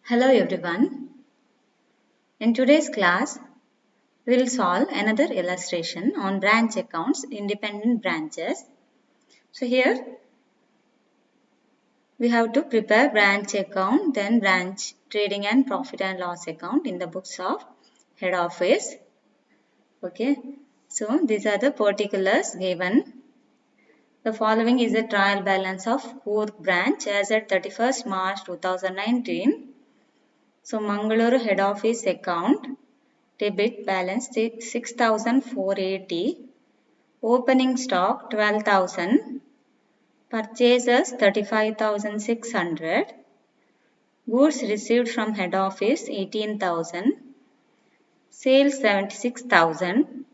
Hello everyone. In today's class, we will solve another illustration on branch accounts, independent branches. So here we have to prepare branch account, then branch trading and profit and loss account in the books of head office. Okay. So these are the particulars given. The following is the trial balance of Coorg branch as at 31st March 2019. So Mangalore head office account. Debit balance 6,480. Opening stock 12,000. Purchases 35,600. Goods received from head office 18,000. Sales 76,000.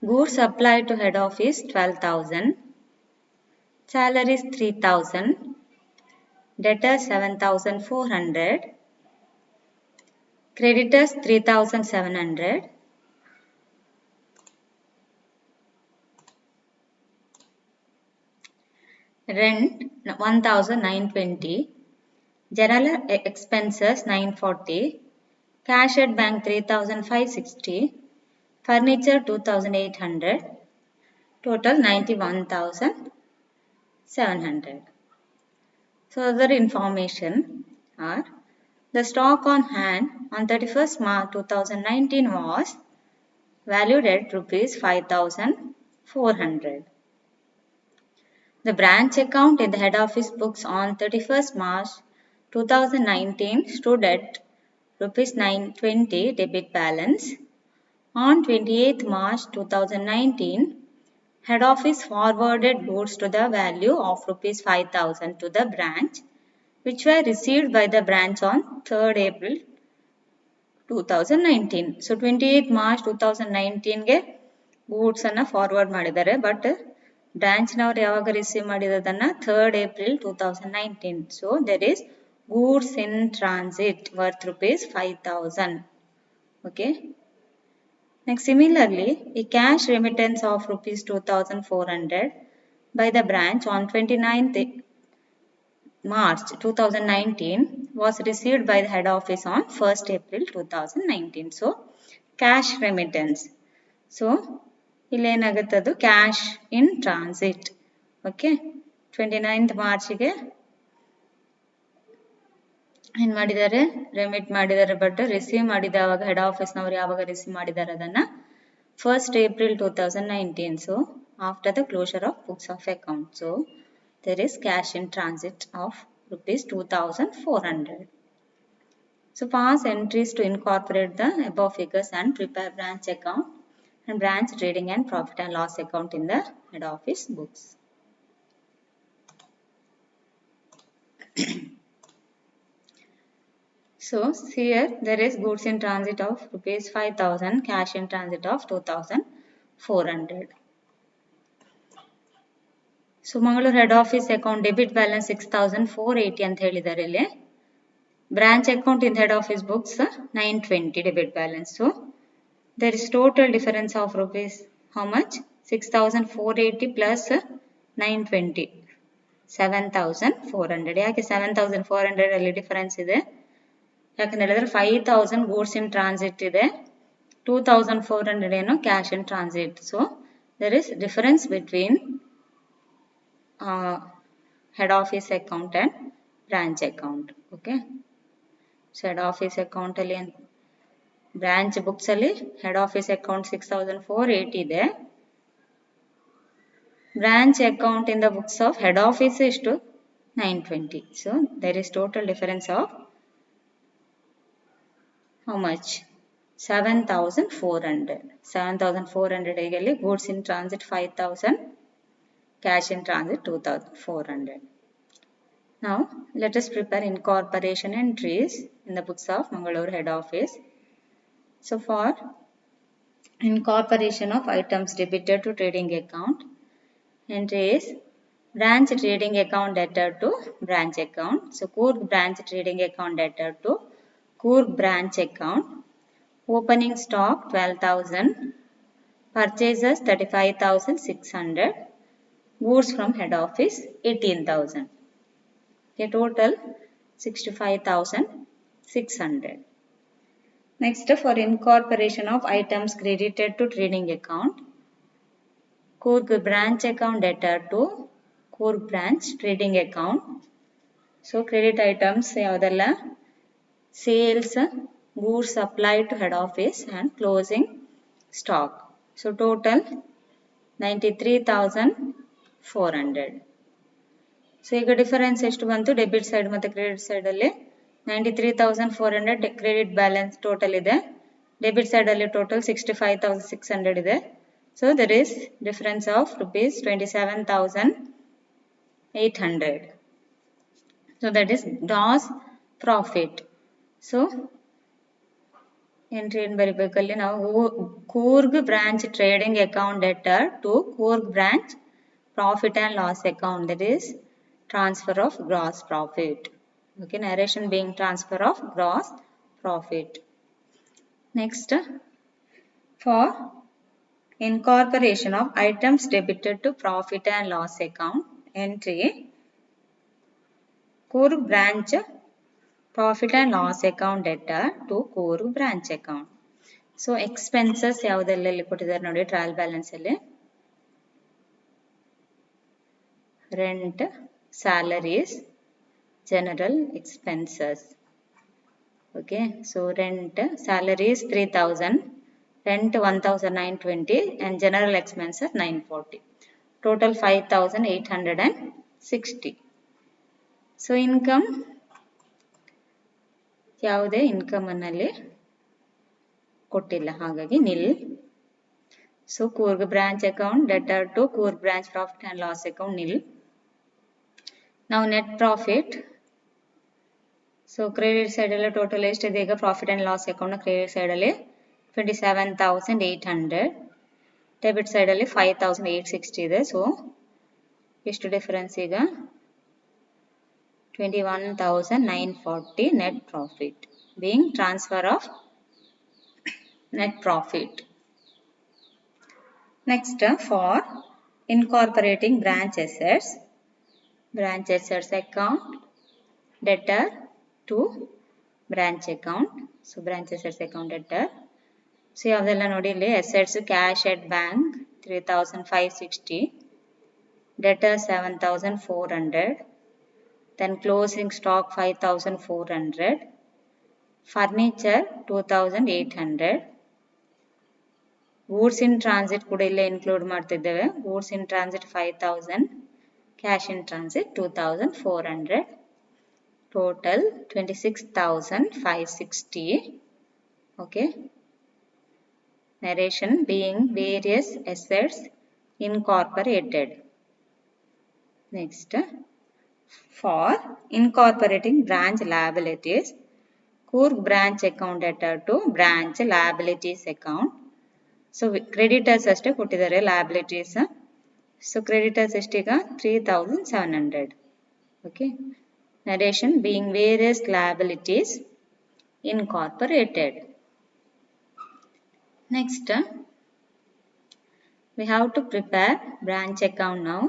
Goods supplied to head office 12,000. Salaries 3,000. Debtors 7,400. Creditors 3,700. Rent 1,920. General expenses 940. Cash at bank 3,560. Furniture 2,800. Total 91,700. So other information are the stock on hand on 31st March 2019 was valued at rupees 5,400. The branch account in the head office books on 31st March 2019 stood at rupees 920 debit balance. On 28th March 2019, head office forwarded goods to the value of rupees 5,000 to the branch, which were received by the branch on 3rd April 2019. So 28th March 2019 ಗೆ goods ಅನ್ನ forward ಮಾಡಿದ್ದಾರೆ but branch ನವರು ಯಾವಾಗ receive ಮಾಡಿರೋದನ್ನ 3rd April 2019. So there is goods in transit worth rupees 5,000. Okay. Next, similarly, a cash remittance of rupees 2,400 by the branch on 29th March 2019 was received by the head office on 1st April 2019. So, cash remittance. So, illenagattadu cash in transit. Okay. 29th March ಗೆ ಏನು ಮಾಡಿದ್ದಾರೆ remit ಮಾಡಿದ್ದಾರೆ but receive ಮಾಡಿದವಾಗ head ಆಫೀಸ್ನವರು ಯಾವಾಗ receive ಮಾಡಿದ್ದಾರೆ ಅದನ್ನು 1st April 2019. So after the closure of books of account. So there is cash in transit of rupees 2,400. So pass entries to incorporate the above figures and prepare branch account and branch trading and profit and loss account in the head office books. So here there is goods in transit of rupees 5,000, cash in transit of 2,400. So Mangalore head office account debit balance 6,480 ಅಂತ ಹೇಳಿದ್ದಾರೆ ಇಲ್ಲಿ. Branch account in head office books 920 debit balance. So there is total difference of rupees how much? 6,480 plus 920. 7,400. ಯಾಕೆ 7,400 ಅಲ್ಲಿ difference ಇದೆ? ಯಾಕಂತ ಹೇಳಿದ್ರೆ 5,000 goods in transit ಇದೆ, 2,400 ಏನು cash in transit. So there is difference between head office account and branch account. Okay. So head office account ಅಲ್ಲಿ branch books ಅಲ್ಲಿ head office account 6,480 ಇದೆ. Branch account in the books of head office ಎಷ್ಟು 920. So there is total difference of how much? 7,400. 7,400 ರಲ್ಲಿ goods in transit 5,000, cash in transit 2,400. Now let us prepare incorporation entries in the books of Mangalore head office. So for incorporation of items debited to trading account, entry is branch trading account debtor to branch account. So Coorg branch trading account debtor to Coorg branch account. Opening stock 12,000. Purchases 35,600. Goods from head office 18,000. Okay, total 65,000 600. Next, for incorporation of items credited to trading account, Coorg branch account debtor to Coorg branch trading account. So credit items ಯಾವುದೆಲ್ಲ sales, goods supplied to head office and closing stock. So total 93,400. So ಈಗ difference ಎಷ್ಟು ಬಂತು debit side ಮತ್ತು credit side ಅಲ್ಲಿ 93,400 credit balance total ಇದೆ, debit side ಅಲ್ಲಿ total 65,600 ಇದೆ. So there is difference of rupees 27,800. So that is gross profit. So entry ಏನು ಬರಿಬೇಕಲ್ಲಿ ನಾವು Coorg branch trading account debtor to Coorg branch profit and loss account, that is transfer of gross profit. Okay, narration being transfer of gross profit. Next, for incorporation of items debited to profit and loss account, entry Coorg branch profit and loss account debtor to Coorg branch account. So expenses ಯಾವುದೆಲ್ಲ ಇಲ್ಲಿ ಕೊಟ್ಟಿದ್ದಾರೆ ನೋಡಿ trial balance ಅಲ್ಲಿ, rent, salaries, general expenses. Okay, so rent, salaries 3,000, rent 1,920 and general expenses 940. Total 5,860. So income ಯಾವುದೇ income ಅನ್ನಲ್ಲಿ ಕೊಟ್ಟಿಲ್ಲ, ಹಾಗಾಗಿ ನಿಲ್. So Coorg branch account debtor to Coorg branch profit and loss account nil. Now net profit. So credit side alla total ಎಷ್ಟಿದೆ ಈಗ profit and loss account credit side ಅಲ್ಲಿ 27,800, debit side ಅಲ್ಲಿ 5,860 ಇದೆ. So ಎಷ್ಟು difference ಈಗ 21,940 net profit being transfer of net profit. Next, for incorporating branch assets account debtor to branch account. So branch assets account debtor. So ಯಾವೆಲ್ಲ ನೋಡಿ ಇಲ್ಲಿ assets cash at bank 3,560, debtor 7,400, then closing stock 5,400, furniture 2,800, goods in transit ಕೂಡ ಇಲ್ಲೇ include ಮಾಡ್ತಿದ್ದೇವೆ, goods in transit 5,000, cash in transit 2,400, total 26,560. Okay, narration being various assets incorporated. Next, for incorporating branch liabilities, Coorg branch account debtor to branch liabilities account. So creditors ಅಷ್ಟೇ ಕೊಟ್ಟಿದ್ದಾರೆ, liabilities. So creditors ಎಷ್ಟೀಗ 3,700. Okay, narration being various liabilities incorporated. Next, we have to prepare branch account now.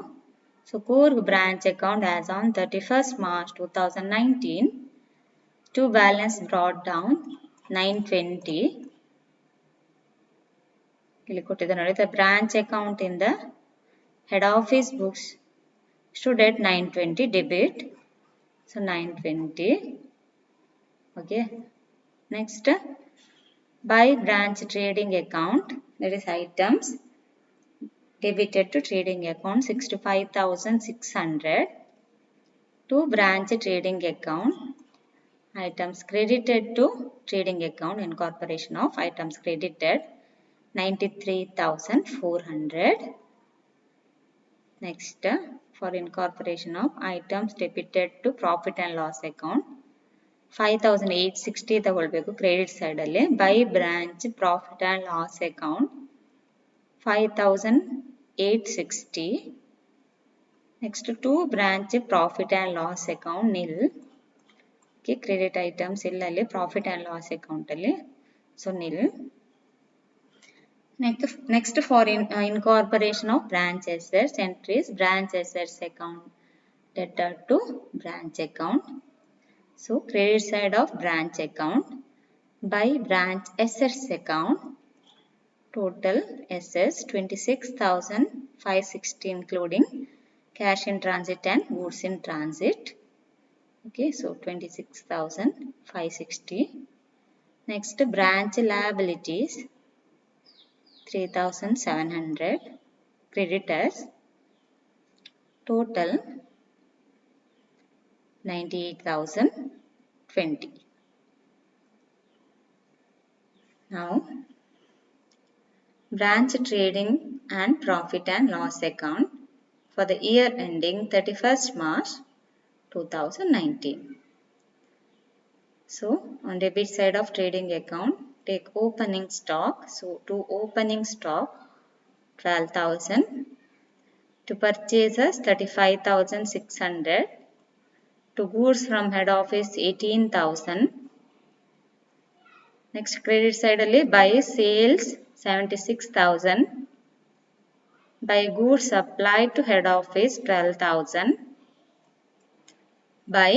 So Coorg branch account as on 31st March 2019, to balance brought down 920. ಇಲ್ಲಿ ಕೊಟ್ಟಿದೆ ನೋಡಿ, the branch account in the head office books stood at 920 debit. So 920. Okay. Next, by branch trading account, that is items debited to trading account 65,600, to branch trading account, items credited to trading account, incorporation of items credited 93,400. Next, for incorporation of items debited to profit and loss account 5,860 ತಗೊಳ್ಬೇಕು credit side ಅಲ್ಲಿ. By branch profit and loss account 5,860. Next to branch profit and loss account nil. Credit items ಇಲ್ಲಲ್ಲಿ profit and loss account ಅಲ್ಲಿ, so nil. Next, for incorporation of branch assets, entries branch assets account debtor to branch account. So credit side of branch account by branch assets account. Total assets 26,560 including cash in transit and goods in transit. Okay, so 26,560. Next, branch liabilities 3,700. Creditors total 98,020. Now, branch trading and profit and loss account for the year ending 31st March 2019. So, on debit side of trading account, take opening stock. So, to opening stock 12,000. To purchases 35,600. To goods from head office 18,000. Next credit side alli buy sales 76,000. Buy goods supplied to head office 12,000. Buy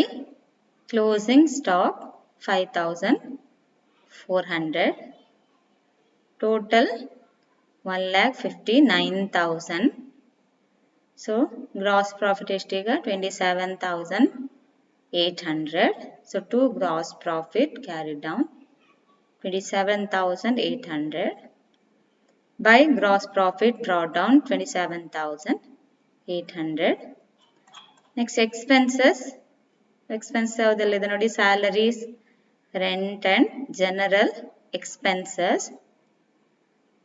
closing stock 5,400. Total 1,59,000. So gross profit estiga 27,800. So to gross profit carried down 27,800. By gross profit brought down 27,800. Next expenses. Expenses ಯಾವ್ದೆಲ್ಲ ನೋಡಿ salaries, rent and general expenses.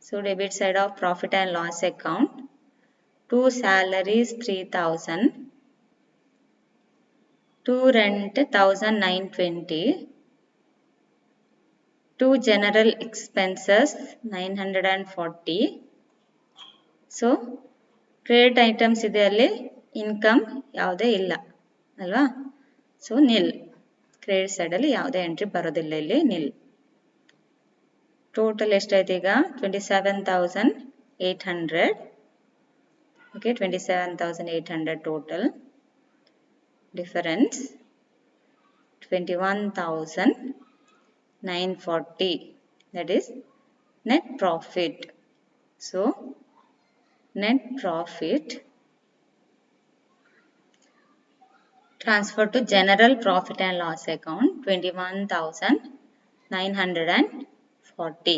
So debit side of profit and loss account. To salaries 3,000. To rent 1,920. To general expenses 940. So credit items ಇದರಲ್ಲಿ income ಯಾವುದೇ ಇಲ್ಲ ಅಲ್ವಾ. So ನಿಲ್ credit ಸೈಡಲ್ಲಿ ಯಾವುದೇ entry ಬರೋದಿಲ್ಲ ಇಲ್ಲಿ ನಿಲ್. Total ಎಷ್ಟಾಯ್ತು ಈಗ 27,800. Okay 27,800 total. Difference 21,940. That is net profit. So net profit transfer to general profit and loss account 21,940.